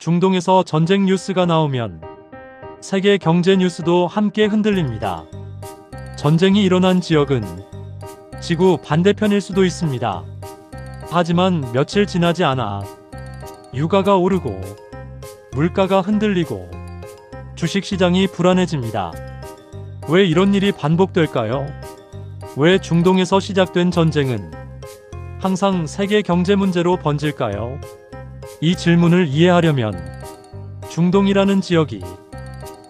중동에서 전쟁 뉴스가 나오면 세계 경제 뉴스도 함께 흔들립니다. 전쟁이 일어난 지역은 지구 반대편일 수도 있습니다. 하지만 며칠 지나지 않아 유가가 오르고 물가가 흔들리고 주식시장이 불안해집니다. 왜 이런 일이 반복될까요? 왜 중동에서 시작된 전쟁은 항상 세계 경제 문제로 번질까요? 이 질문을 이해하려면 중동이라는 지역이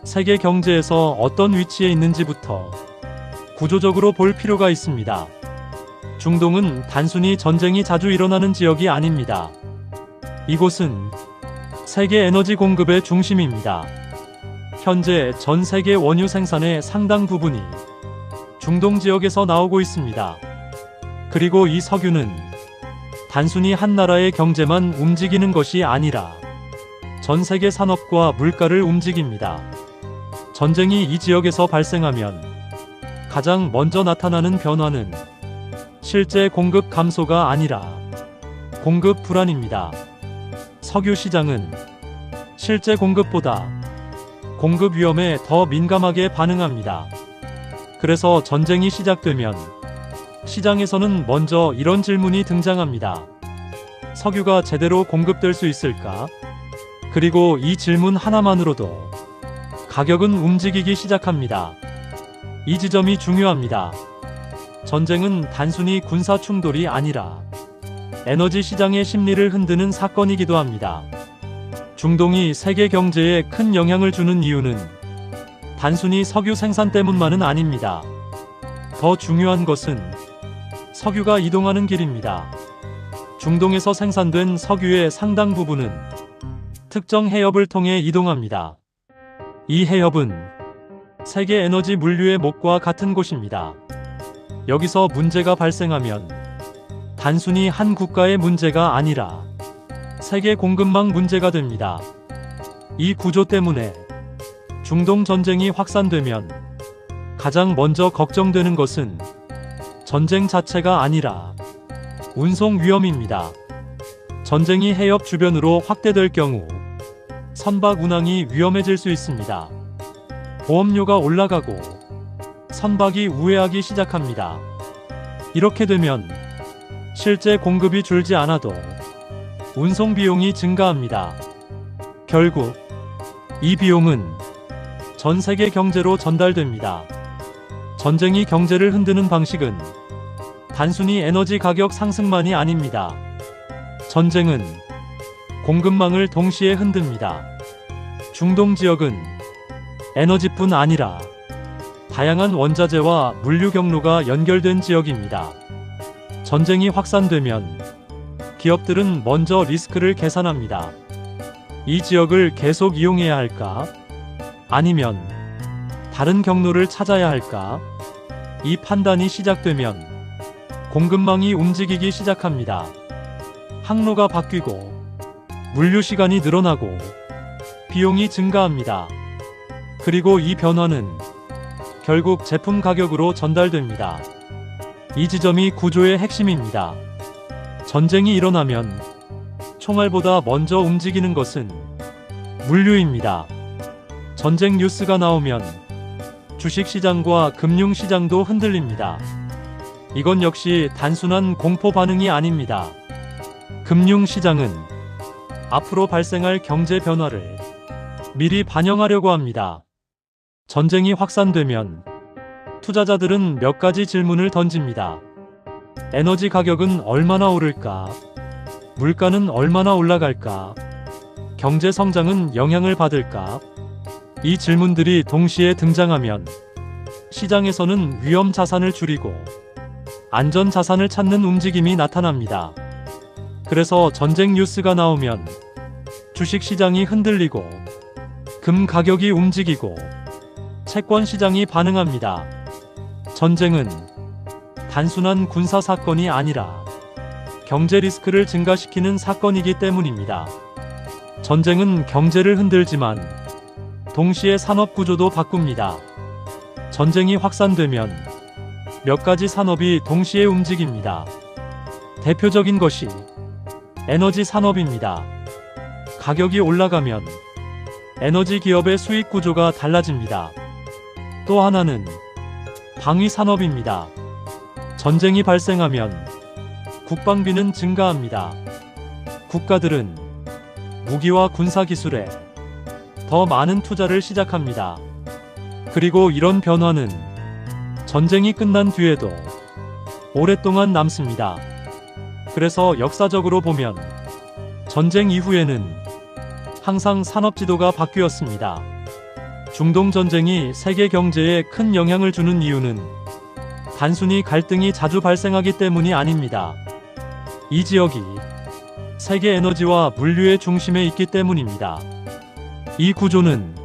세계 경제에서 어떤 위치에 있는지부터 구조적으로 볼 필요가 있습니다. 중동은 단순히 전쟁이 자주 일어나는 지역이 아닙니다. 이곳은 세계 에너지 공급의 중심입니다. 현재 전 세계 원유 생산의 상당 부분이 중동 지역에서 나오고 있습니다. 그리고 이 석유는 단순히 한 나라의 경제만 움직이는 것이 아니라 전 세계 산업과 물가를 움직입니다. 전쟁이 이 지역에서 발생하면 가장 먼저 나타나는 변화는 실제 공급 감소가 아니라 공급 불안입니다. 석유 시장은 실제 공급보다 공급 위험에 더 민감하게 반응합니다. 그래서 전쟁이 시작되면 시장에서는 먼저 이런 질문이 등장합니다. 석유가 제대로 공급될 수 있을까? 그리고 이 질문 하나만으로도 가격은 움직이기 시작합니다. 이 지점이 중요합니다. 전쟁은 단순히 군사 충돌이 아니라 에너지 시장의 심리를 흔드는 사건이기도 합니다. 중동이 세계 경제에 큰 영향을 주는 이유는 단순히 석유 생산 때문만은 아닙니다. 더 중요한 것은 석유가 이동하는 길입니다. 중동에서 생산된 석유의 상당 부분은 특정 해협을 통해 이동합니다. 이 해협은 세계 에너지 물류의 목과 같은 곳입니다. 여기서 문제가 발생하면 단순히 한 국가의 문제가 아니라 세계 공급망 문제가 됩니다. 이 구조 때문에 중동 전쟁이 확산되면 가장 먼저 걱정되는 것은 전쟁 자체가 아니라 운송 위험입니다. 전쟁이 해협 주변으로 확대될 경우 선박 운항이 위험해질 수 있습니다. 보험료가 올라가고 선박이 우회하기 시작합니다. 이렇게 되면 실제 공급이 줄지 않아도 운송 비용이 증가합니다. 결국 이 비용은 전 세계 경제로 전달됩니다. 전쟁이 경제를 흔드는 방식은 단순히 에너지 가격 상승만이 아닙니다. 전쟁은 공급망을 동시에 흔듭니다. 중동 지역은 에너지뿐 아니라 다양한 원자재와 물류 경로가 연결된 지역입니다. 전쟁이 확산되면 기업들은 먼저 리스크를 계산합니다. 이 지역을 계속 이용해야 할까? 아니면 다른 경로를 찾아야 할까? 이 판단이 시작되면 공급망이 움직이기 시작합니다. 항로가 바뀌고 물류 시간이 늘어나고 비용이 증가합니다. 그리고 이 변화는 결국 제품 가격으로 전달됩니다. 이 지점이 구조의 핵심입니다. 전쟁이 일어나면 총알보다 먼저 움직이는 것은 물류입니다. 전쟁 뉴스가 나오면 주식시장과 금융시장도 흔들립니다. 이건 역시 단순한 공포 반응이 아닙니다. 금융시장은 앞으로 발생할 경제 변화를 미리 반영하려고 합니다. 전쟁이 확산되면 투자자들은 몇 가지 질문을 던집니다. 에너지 가격은 얼마나 오를까? 물가는 얼마나 올라갈까? 경제 성장은 영향을 받을까? 이 질문들이 동시에 등장하면 시장에서는 위험 자산을 줄이고 안전 자산을 찾는 움직임이 나타납니다. 그래서 전쟁 뉴스가 나오면 주식 시장이 흔들리고 금 가격이 움직이고 채권 시장이 반응합니다. 전쟁은 단순한 군사 사건이 아니라 경제 리스크를 증가시키는 사건이기 때문입니다. 전쟁은 경제를 흔들지만 동시에 산업 구조도 바꿉니다. 전쟁이 확산되면 몇 가지 산업이 동시에 움직입니다. 대표적인 것이 에너지 산업입니다. 가격이 올라가면 에너지 기업의 수익 구조가 달라집니다. 또 하나는 방위 산업입니다. 전쟁이 발생하면 국방비는 증가합니다. 국가들은 무기와 군사 기술에 더 많은 투자를 시작합니다. 그리고 이런 변화는 전쟁이 끝난 뒤에도 오랫동안 남습니다. 그래서 역사적으로 보면 전쟁 이후에는 항상 산업 지도가 바뀌었습니다. 중동 전쟁이 세계 경제에 큰 영향을 주는 이유는 단순히 갈등이 자주 발생하기 때문이 아닙니다. 이 지역이 세계 에너지와 물류의 중심에 있기 때문입니다. 이 구조는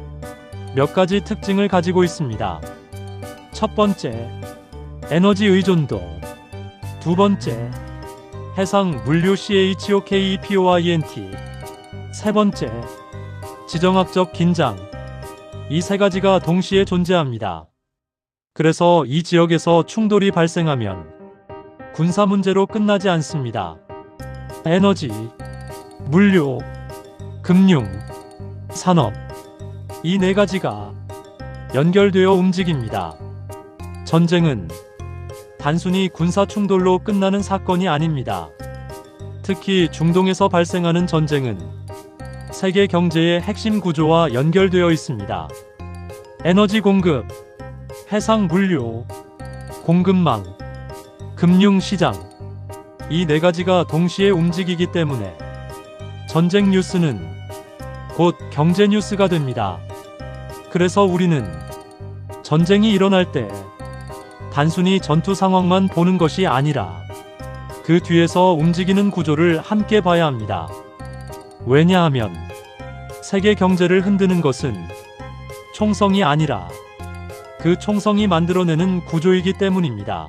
몇 가지 특징을 가지고 있습니다. 첫 번째, 에너지 의존도. 두 번째, 해상 물류 CHOKEPOINT. 세 번째, 지정학적 긴장. 이 세 가지가 동시에 존재합니다. 그래서 이 지역에서 충돌이 발생하면 군사 문제로 끝나지 않습니다. 에너지, 물류, 금융, 산업. 이 네 가지가 연결되어 움직입니다. 전쟁은 단순히 군사 충돌로 끝나는 사건이 아닙니다. 특히 중동에서 발생하는 전쟁은 세계 경제의 핵심 구조와 연결되어 있습니다. 에너지 공급, 해상 물류, 공급망, 금융 시장. 이 네 가지가 동시에 움직이기 때문에 전쟁 뉴스는 곧 경제 뉴스가 됩니다. 그래서 우리는 전쟁이 일어날 때 단순히 전투 상황만 보는 것이 아니라 그 뒤에서 움직이는 구조를 함께 봐야 합니다. 왜냐하면 세계 경제를 흔드는 것은 총성이 아니라 그 총성이 만들어내는 구조이기 때문입니다.